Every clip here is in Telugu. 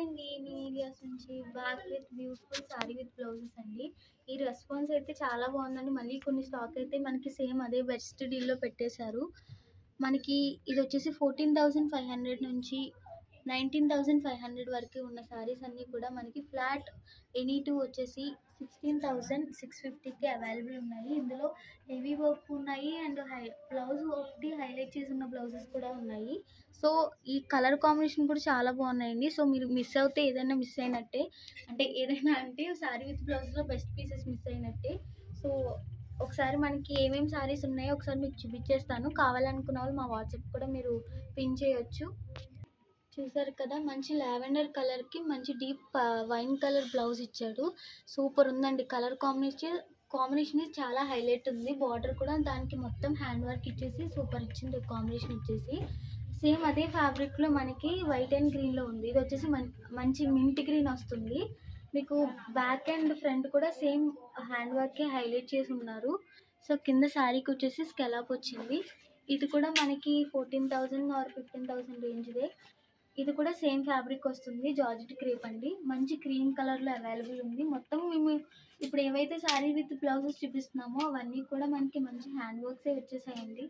అండి మీ ఏరియాస్ నుంచి back with beautiful sari with blouses అండి. ఈ రెస్పాన్స్ అయితే చాలా బాగుందండి. మళ్ళీ కొన్ని స్టాక్ అయితే మనకి సేమ్ అదే బెస్ట్ డీల్లో పెట్టేశారు. మనకి ఇది వచ్చేసి 14,500 నుంచి 19,500 వరకు ఉన్న శారీస్ అన్నీ కూడా మనకి ఫ్లాట్ ఎనీ టూ వచ్చేసి 16,650కి అవైలబుల్ ఉన్నాయి. ఇందులో హెవీ వర్క్ ఉన్నాయి అండ్ బ్లౌజ్ ఒకటి హైలైట్ చేసి ఉన్న బ్లౌజెస్ కూడా ఉన్నాయి. సో ఈ కలర్ కాంబినేషన్ కూడా చాలా బాగున్నాయండి. సో మీరు మిస్ అవుతే ఏదైనా మిస్ అయినట్టే, అంటే ఏదైనా అంటే శారీ విత్ బ్లౌజ్లో బెస్ట్ పీసెస్ మిస్ అయినట్టే. సో ఒకసారి మనకి ఏమేమి శారీస్ ఉన్నాయో ఒకసారి మీకు చూపించేస్తాను. కావాలనుకున్న వాళ్ళు మా వాట్సాప్ కూడా మీరు పిన్ చేయొచ్చు. చూసారు కదా, మంచి లావెండర్ కలర్కి మంచి డీప్ వైన్ కలర్ బ్లౌజ్ ఇచ్చాడు. సూపర్ ఉందండి. కలర్ కాంబినేషన్ చాలా హైలైట్ ఉంది. బార్డర్ కూడా దానికి మొత్తం హ్యాండ్ వర్క్ ఇచ్చేసి సూపర్ ఇచ్చింది. కాంబినేషన్ ఇచ్చేసి సేమ్ అదే ఫ్యాబ్రిక్లో మనకి వైట్ అండ్ గ్రీన్లో ఉంది. ఇది వచ్చేసి మంచి మింట్ గ్రీన్ వస్తుంది. మీకు బ్యాక్ అండ్ ఫ్రంట్ కూడా సేమ్ హ్యాండ్ వర్కే హైలైట్ చేసి ఉన్నారు. సో కింద శారీకి వచ్చేసి స్కెలాప్ వచ్చింది. ఇది కూడా మనకి 14,000 ఆర్ 15,000 రేంజ్దే. ఇది కూడా సేమ్ ఫ్యాబ్రిక్ వస్తుంది. జార్జెట్ క్రేప్ అండి. మంచి క్రీమ్ కలర్లో అవైలబుల్ ఉంది. మొత్తం మేము ఇప్పుడు ఏవైతే శారీ విత్ బ్లౌజెస్ చూపిస్తున్నామో అవన్నీ కూడా మనకి మంచి హ్యాండ్ వర్క్సే వచ్చేసాయండి.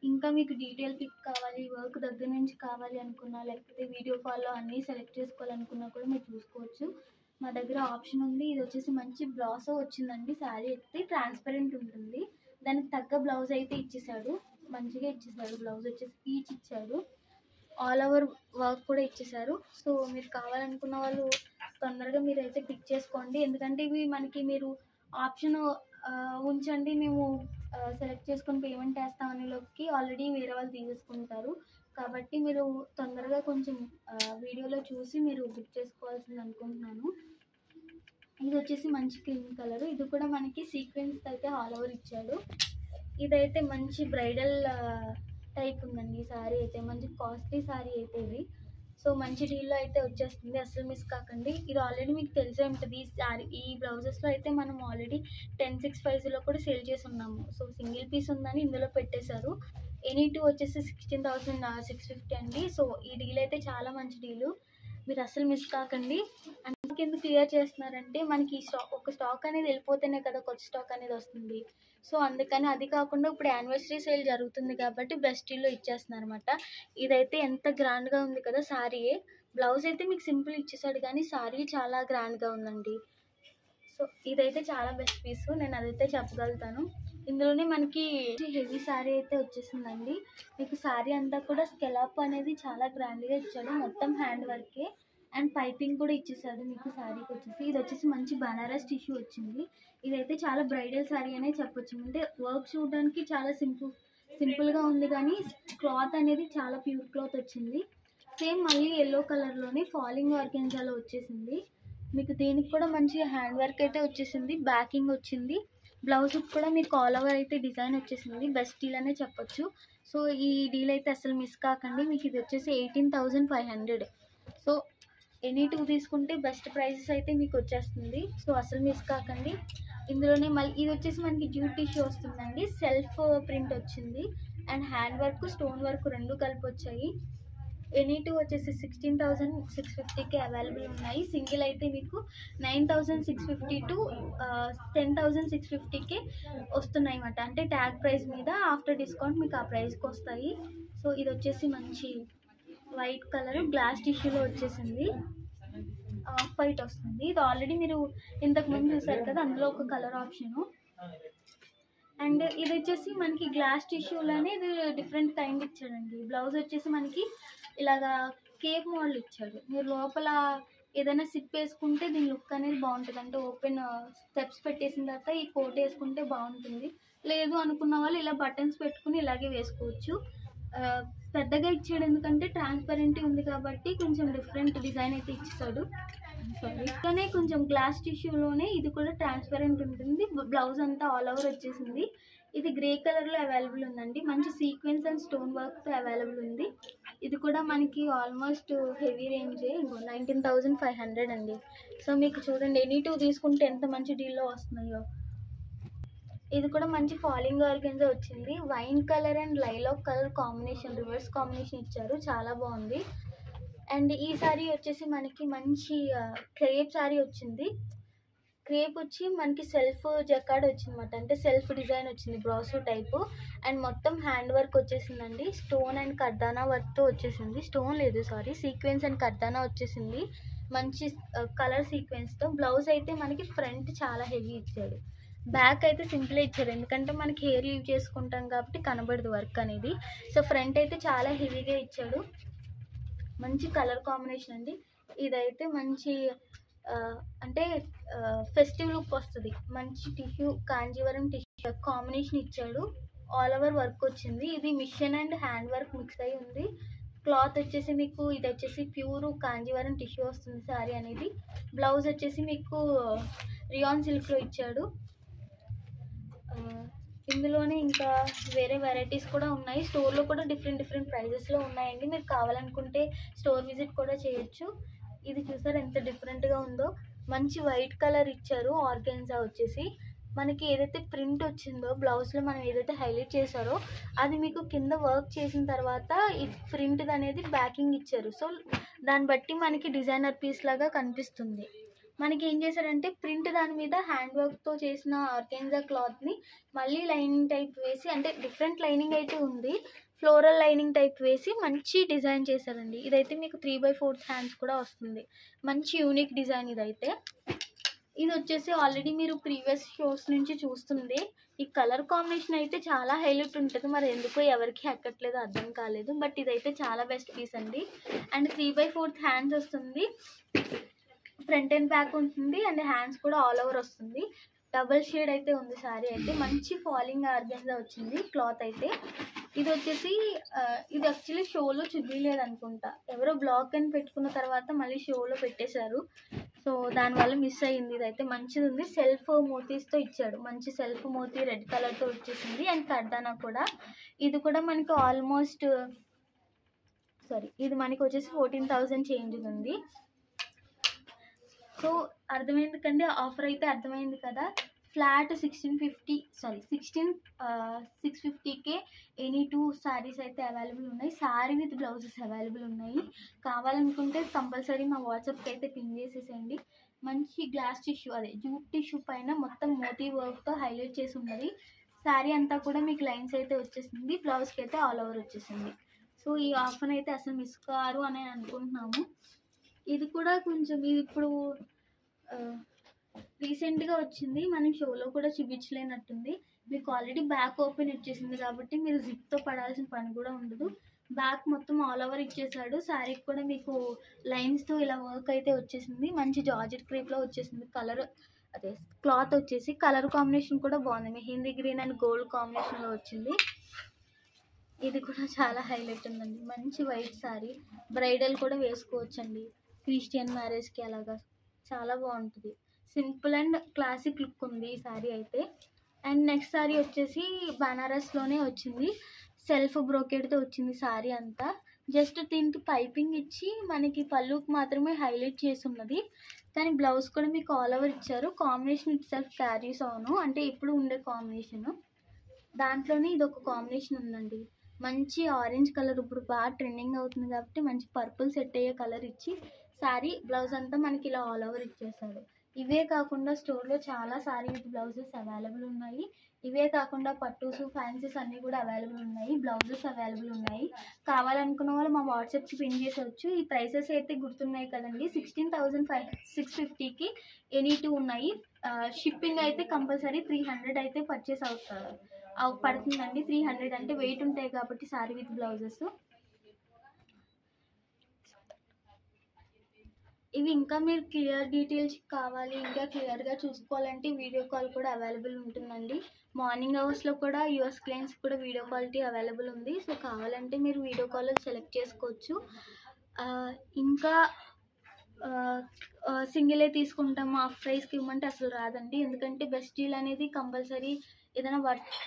ఇంకా మీకు డీటెయిల్ పిక్ కావాలి, వర్క్ దగ్గర నుంచి కావాలి అనుకున్నా, లేకపోతే వీడియో కాల్లో అన్నీ సెలెక్ట్ చేసుకోవాలనుకున్నా కూడా మీరు చూసుకోవచ్చు. మా దగ్గర ఆప్షన్ ఉంది. ఇది వచ్చేసి మంచి బ్రాసో వచ్చిందండి. శారీ అయితే ట్రాన్స్పరెంట్ ఉంటుంది. దానికి తగ్గ బ్లౌజ్ అయితే ఇచ్చేసాడు. మంచిగా ఇచ్చేసాడు. బ్లౌజ్ వచ్చేసి పీచ్ ఇచ్చాడు. ఆల్ ఓవర్ వర్క్ కూడా ఇచ్చేసారు. సో మీరు కావాలనుకున్న వాళ్ళు తొందరగా మీరైతే పిక్ చేసుకోండి. ఎందుకంటే ఇవి మనకి మీరు ఆప్షన్ ఉంచండి, మేము సెలెక్ట్ చేసుకొని పేమెంట్ వేస్తామనే లోపుకి ఆల్రెడీ వేరే వాళ్ళు తీసేసుకుంటారు. కాబట్టి మీరు తొందరగా కొంచెం వీడియోలో చూసి మీరు బుక్ చేసుకోవాల్సింది అనుకుంటున్నాను. ఇది వచ్చేసి మంచి క్రీమ్ కలర్. ఇది కూడా మనకి సీక్వెన్స్ అయితే ఆల్ ఓవర్ ఇచ్చాడు. ఇదైతే మంచి బ్రైడల్ టైప్ ఉందండి. ఈ శారీ అయితే మంచి కాస్ట్లీ శారీ అయితే ఇది. సో మంచి డీల్లో అయితే వచ్చేస్తుంది. అసలు మిస్ కాకండి. ఇది ఆల్రెడీ మీకు తెలిసే ఉంటుంది. ఈ శారీ ఈ బ్లౌజెస్లో అయితే మనం ఆల్రెడీ 10,650లో కూడా సేల్ చేసి ఉన్నాము. సో సింగిల్ పీస్ ఉందని ఇందులో పెట్టేశారు. ఎనీ టూ వచ్చేసి 16,650 అండి. సో ఈ డీల్ అయితే చాలా మంచి డీలు. మీరు అసలు మిస్ కాకండి. ఎందుకు క్లియర్ చేస్తున్నారంటే మనకి ఈ స్టాక్ అనేది వెళ్ళిపోతేనే కదా కొత్త స్టాక్ అనేది వస్తుంది. సో అందుకని, అది కాకుండా ఇప్పుడు యానివర్సరీ సేల్ జరుగుతుంది కాబట్టి బెస్ట్ డీల్లో ఇచ్చేస్తున్నారు అనమాట. ఇదైతే ఎంత గ్రాండ్గా ఉంది కదా శారీ. బ్లౌజ్ అయితే మీకు సింపుల్ ఇచ్చేసాడు కానీ శారీ చాలా గ్రాండ్గా ఉందండి. సో ఇదైతే చాలా బెస్ట్ పీస్, నేను అదైతే చెప్పగలుగుతాను. ఇందులోనే మనకి హెవీ శారీ అయితే వచ్చేసిందండి. మీకు శారీ అంతా కూడా స్కెలాప్ అనేది చాలా గ్రాండ్గా ఇచ్చాడు. మొత్తం హ్యాండ్ వర్కే అండ్ పైపింగ్ కూడా ఇచ్చేసాడు మీకు శారీకి వచ్చేసి. ఇది వచ్చేసి మంచి బనారస్ టిష్యూ వచ్చింది. ఇదైతే చాలా బ్రైడల్ శారీ అనే చెప్పొచ్చు. అంటే వర్క్ చూడడానికి చాలా సింపుల్గా ఉంది కానీ క్లాత్ అనేది చాలా ప్యూర్ క్లాత్ వచ్చింది. సేమ్ మళ్ళీ ఎల్లో కలర్లోనే ఫాలింగ్ ఆర్గెన్జాలో వచ్చేసింది. మీకు దీనికి కూడా మంచి హ్యాండ్ వర్క్ అయితే వచ్చేసింది. బ్యాకింగ్ వచ్చింది. బ్లౌజ్ కూడా మీకు ఆల్ ఓవర్ అయితే డిజైన్ వచ్చేసింది. బెస్ట్ డీల్ అనే చెప్పొచ్చు. సో ఈ డీల్ అయితే అసలు మిస్ కాకండి. మీకు ఇది వచ్చేసి 18,500. సో ఎనీ టూ తీసుకుంటే బెస్ట్ ప్రైసెస్ అయితే మీకు వచ్చేస్తుంది. సో అసలు మిస్ కాకండి. ఇందులోనే మళ్ళీ ఇది వచ్చేసి మనకి జ్యూట్ టిష్యూ వస్తుందండి. సెల్ఫ్ ప్రింట్ వచ్చింది and hand work, stone work రెండు కలిపి వచ్చాయి. ఎనీ టూ వచ్చేసి 16,650కి అవైలబుల్ ఉన్నాయి. సింగిల్ అయితే మీకు 9,650 టు 10,650కి వస్తున్నాయి అన్నమాట. అంటే ట్యాగ్ ప్రైస్ మీద ఆఫ్టర్ డిస్కౌంట్ మీకు ఆ ప్రైస్కి వస్తాయి. సో ఇది వచ్చేసి మంచి వైట్ కలర్ గ్లాస్ టిష్యూలో వచ్చేసింది. ఆఫ్ వైట్ వస్తుంది. ఇది ఆల్రెడీ మీరు ఇంతకుముందు చూసారు కదా, అందులో ఒక కలర్ ఆప్షను. అండ్ ఇది వచ్చేసి మనకి గ్లాస్ టిష్యూలోనే ఇది డిఫరెంట్ కైండ్ ఇచ్చాడండి. బ్లౌజ్ వచ్చేసి మనకి ఇలాగా కేప్ మోడల్ ఇచ్చాడు. మీరు లోపల ఏదైనా సిప్ వేసుకుంటే దీని లుక్ అనేది బాగుంటుంది. అంటే ఓపెన్ స్టెప్స్ పెట్టేసిన తర్వాత ఈ కోట్ వేసుకుంటే బాగుంటుంది. లేదు అనుకున్న వాళ్ళు ఇలా బటన్స్ పెట్టుకుని ఇలాగే వేసుకోవచ్చు. పెద్దగా ఇచ్చాడు ఎందుకంటే ట్రాన్స్పరెంట్ ఉంది కాబట్టి కొంచెం డిఫరెంట్ డిజైన్ అయితే ఇచ్చాడు. ఇట్లానే కొంచెం గ్లాస్ టిష్యూలోనే ఇది కూడా ట్రాన్స్పరెంట్ ఉంటుంది. బ్లౌజ్ అంతా ఆల్ ఓవర్ వచ్చేసింది. ఇది గ్రే కలర్లో అవైలబుల్ ఉందండి. మంచి సీక్వెన్స్ అండ్ స్టోన్ వర్క్తో అవైలబుల్ ఉంది. ఇది కూడా మనకి ఆల్మోస్ట్ హెవీ రేంజే, 19,500 అండి. సో మీకు చూడండి, ఎనీ టూ తీసుకుంటే ఎంత మంచి డీల్లో వస్తున్నాయో. ఇది కూడా మంచి ఫాలింగ్ ఆర్గెన్జా వచ్చింది. Wine colour and lilac colour combination, reverse combination ఇచ్చారు. చాలా బాగుంది. అండ్ ఈ సారీ వచ్చేసి మనకి మంచి క్రేప్ సారీ వచ్చింది. క్రేప్ వచ్చి మనకి సెల్ఫ్ జకార్డ్ వచ్చిందన్నమాట, అంటే సెల్ఫ్ డిజైన్ వచ్చింది బ్రాసో టైపు. అండ్ మొత్తం హ్యాండ్ వర్క్ వచ్చేసిందండి, స్టోన్ అండ్ కర్దానా వర్క్తో వచ్చేసింది. స్టోన్ లేదు సారీ, సీక్వెన్స్ అండ్ కర్దానా వచ్చేసింది మంచి కలర్ సీక్వెన్స్తో. బ్లౌజ్ అయితే మనకి ఫ్రంట్ చాలా హెవీ ఇచ్చాడు, బ్యాక్ అయితే సింపుల్ ఇచ్చారు, ఎందుకంటే మనకి హెయిర్ లీవ్ చేసుకుంటాం కాబట్టి కనబడదు వర్క్ అనేది. సో ఫ్రంట్ అయితే చాలా హెవీగా ఇచ్చాడు. మంచి కలర్ కాంబినేషన్ అండి. ఇదైతే మంచి అంటే ఫెస్టివ్ లుక్ వస్తుంది. మంచి టిష్యూ, కాంజీవరం టిష్యూ కాంబినేషన్ ఇచ్చాడు. ఆల్ ఓవర్ వర్క్ వచ్చింది. ఇది machine and hand work mix అయి ఉంది. క్లాత్ వచ్చేసి మీకు ఇది వచ్చేసి ప్యూర్ కాంజీవరం టిష్యూ వస్తుంది సారీ అనేది. బ్లౌజ్ వచ్చేసి మీకు రియాన్ సిల్క్లో ఇచ్చాడు. ఇందులోనే ఇంకా వేరే వెరైటీస్ కూడా ఉన్నాయి. స్టోర్లో కూడా డిఫరెంట్ ప్రైజెస్లో ఉన్నాయండి. మీరు కావాలనుకుంటే స్టోర్ విజిట్ కూడా చేయొచ్చు. ఇది చూసారు ఎంత డిఫరెంట్గా ఉందో. మంచి వైట్ కలర్ ఇచ్చారు. ఆర్గాన్జా వచ్చేసి మనకి ఏదైతే ప్రింట్ వచ్చిందో బ్లౌజ్లో మనం ఏదైతే హైలైట్ చేశారో అది మీకు కింద వర్క్ చేసిన తర్వాత ఈ ప్రింట్ అనేది బ్యాకింగ్ ఇచ్చారు. సో దాన్ని బట్టి మనకి డిజైనర్ పీస్ లాగా కనిపిస్తుంది. మనకి ఏం చేశారంటే ప్రింట్ దాని మీద హ్యాండ్ వర్క్తో చేసిన ఆర్గాన్జా క్లాత్ని మళ్ళీ లైనింగ్ టైప్ వేసి, అంటే డిఫరెంట్ లైనింగ్ అయితే ఉంది, ఫ్లోరల్ లైనింగ్ టైప్ వేసి మంచి డిజైన్ చేశారండి. ఇదైతే మీకు 3/4 హ్యాండ్స్ కూడా వస్తుంది. మంచి యూనిక్ డిజైన్ ఇదైతే. ఇది వచ్చేసి ఆల్రెడీ మీరు ప్రీవియస్ షోస్ నుంచి చూస్తుంది. ఈ కలర్ కాంబినేషన్ అయితే చాలా హైలైట్ ఉంటుంది, మరి ఎందుకో ఎవరికి ఎక్కట్లేదు అర్థం కాలేదు. బట్ ఇదైతే చాలా బెస్ట్ పీస్ అండి. అండ్ 3/4 హ్యాండ్స్ వస్తుంది, ఫ్రంట్ అండ్ బ్యాక్ ఉంటుంది, అండ్ హ్యాండ్స్ కూడా ఆల్ ఓవర్ వస్తుంది. డబుల్ షేడ్ అయితే ఉంది సారీ అయితే. మంచి ఫాలింగ్ ఆర్గాన్జా వచ్చింది క్లాత్ అయితే. ఇది వచ్చేసి ఇది యాక్చువల్లీ షోలో చూపించలేదు అనుకుంటా, ఎవరో బ్లాక్ అని పెట్టుకున్న తర్వాత మళ్ళీ షోలో పెట్టేశారు. సో దానివల్ల మిస్ అయ్యింది. ఇదైతే మంచిది ఉంది. సెల్ఫ్ మోతీస్తో ఇచ్చాడు, మంచి సెల్ఫ్ మోతీ రెడ్ కలర్తో వచ్చేసింది. అండ్ కర్దానా కూడా. ఇది కూడా మనకి ఆల్మోస్ట్ ఇది మనకి వచ్చేసి 14,000 చేంజ్ ఉంది. సో అర్థమైంది కండి, ఆఫర్ అయితే అర్థమైంది కదా. ఫ్లాట్ 650K ఎనీ 2 శారీస్ అయితే అవైలబుల్ ఉన్నాయి. శారీ విత్ బ్లౌజెస్ అవైలబుల్ ఉన్నాయి. కావాలనుకుంటే కంపల్సరీ మా వాట్సాప్కి అయితే పిన్ చేసేసేయండి. మంచి గ్లాస్ టిష్యూ, అదే జూట్ టిష్యూ పైన మొత్తం మోతీ వర్క్తో హైలైట్ చేసి ఉన్నది. శారీ అంతా కూడా మీకు లైన్స్ అయితే వచ్చేసింది, బ్లౌజ్కి అయితే ఆల్ ఓవర్ వచ్చేసింది. సో ఈ ఆఫర్ అయితే అసలు మిస్ కారు అని అనుకుంటున్నాము. ఇది కూడా కొంచెం ఇది ఇప్పుడు రీసెంట్గా వచ్చింది, మనం షోలో కూడా చూపించలేనట్టుంది. మీకు ఆల్రెడీ బ్యాక్ ఓపెన్ ఇచ్చేసింది కాబట్టి మీరు జిప్తో పడాల్సిన పని కూడా ఉండదు. బ్యాక్ మొత్తం ఆల్ ఓవర్ ఇచ్చేసాడు. శారీకి కూడా మీకు లైన్స్తో ఇలా వర్క్ అయితే వచ్చేసింది. మంచి జార్జెట్ క్రేప్లో వచ్చేసింది. కలర్ అదే క్లాత్ వచ్చేసి కలర్ కాంబినేషన్ కూడా బాగుంది, మెహందీ గ్రీన్ అండ్ గోల్డ్ కాంబినేషన్లో వచ్చింది. ఇది కూడా చాలా హైలైట్ ఉందండి. మంచి వైట్ శారీ, బ్రైడల్ కూడా వేసుకోవచ్చండి, క్రిస్టియన్ మ్యారేజ్కి అలాగా చాలా బాగుంటుంది. సింపుల్ అండ్ క్లాసిక్ లుక్ ఉంది ఈ శారీ అయితే. అండ్ నెక్స్ట్ శారీ వచ్చేసి బనారస్లోనే వచ్చింది, సెల్ఫ్ బ్రోకెడ్తో వచ్చింది శారీ అంతా. జస్ట్ దీనికి పైపింగ్ ఇచ్చి మనకి పళ్ళుకి మాత్రమే హైలైట్ చేసి ఉన్నది, కానీ బ్లౌజ్ కూడా మీకు ఆల్ ఓవర్ ఇచ్చారు. కాంబినేషన్ ఇట్ సెల్ఫ్ క్యారీస్ అవును, అంటే ఇప్పుడు ఉండే కాంబినేషను దాంట్లోనే ఇది ఒక కాంబినేషన్ ఉందండి. మంచి ఆరెంజ్ కలర్ ఇప్పుడు బాగా ట్రెండింగ్ అవుతుంది కాబట్టి మంచి పర్పుల్ సెట్ అయ్యే కలర్ ఇచ్చి శారీ బ్లౌజ్ అంతా మనకి ఇలా ఆల్ ఓవర్ ఇచ్చేసాడు. ఇవే కాకుండా స్టోర్లో చాలా శారీ విత్ బ్లౌజెస్ అవైలబుల్ ఉన్నాయి. ఇవే కాకుండా పట్టూసు ఫ్యాన్సీస్ అన్నీ కూడా అవైలబుల్ ఉన్నాయి, బ్లౌజెస్ అవైలబుల్ ఉన్నాయి. కావాలనుకున్న వాళ్ళు మా వాట్సాప్కి పిన్ చేసవచ్చు. ఈ ప్రైసెస్ అయితే గుర్తున్నాయి కదండి, 16,650కి ఎనీ 2 ఉన్నాయి. షిప్పింగ్ అయితే కంపల్సరీ 300 అయితే పర్చేస్ పడుతుందండి. 300 అంటే వెయిట్ ఉంటాయి కాబట్టి శారీ విత్ బ్లౌజెస్. ఇవి ఇంకా మీరు క్లియర్ డీటెయిల్స్ కావాలి, ఇంకా క్లియర్గా చూసుకోవాలంటే వీడియో కాల్ కూడా అవైలబుల్ ఉంటుందండి. మార్నింగ్ అవర్స్లో కూడా యూఎస్ క్లయింట్స్ కూడా వీడియో క్వాలిటీ అవైలబుల్ ఉంది. సో కావాలంటే మీరు వీడియో కాల్ సెలెక్ట్ చేసుకోవచ్చు. ఇంకా సింగిలే తీసుకుంటాము, హాఫ్ ప్రైస్కి ఇవ్వమంటే అసలు రాదండి, ఎందుకంటే బెస్ట్ డీల్ అనేది కంపల్సరీ ఏదైనా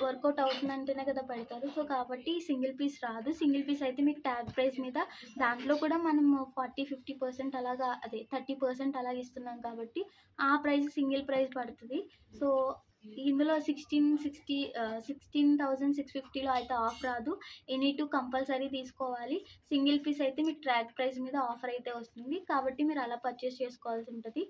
వర్కౌట్ అవుతుందంటేనే కదా పెడతారు. సో కాబట్టి సింగిల్ పీస్ రాదు. సింగిల్ పీస్ అయితే మీకు ట్యాగ్ ప్రైస్ మీద, దాంట్లో కూడా మనం 40-50% అలాగా, అదే 30% అలాగ ఇస్తున్నాం కాబట్టి ఆ ప్రైస్ సింగిల్ ప్రైస్ పడుతుంది. సో ఇందులో 16,650లో అయితే ఆఫ్ రాదు. ఎనీ 2 కంపల్సరీ తీసుకోవాలి. సింగిల్ పీస్ అయితే మీకు ట్రాక్ ప్రైస్ మీద ఆఫర్ అయితే వస్తుంది. కాబట్టి మీరు అలా పర్చేస్ చేసుకోవాల్సి ఉంటుంది.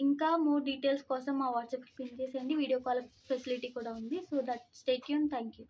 ఇంకా మోర్ డీటెయిల్స్ కోసం మా వాట్సాప్కి పిన్ చేసేయండి. వీడియో కాల్ ఫెసిలిటీ కూడా ఉంది. So that stay tune. Thank you.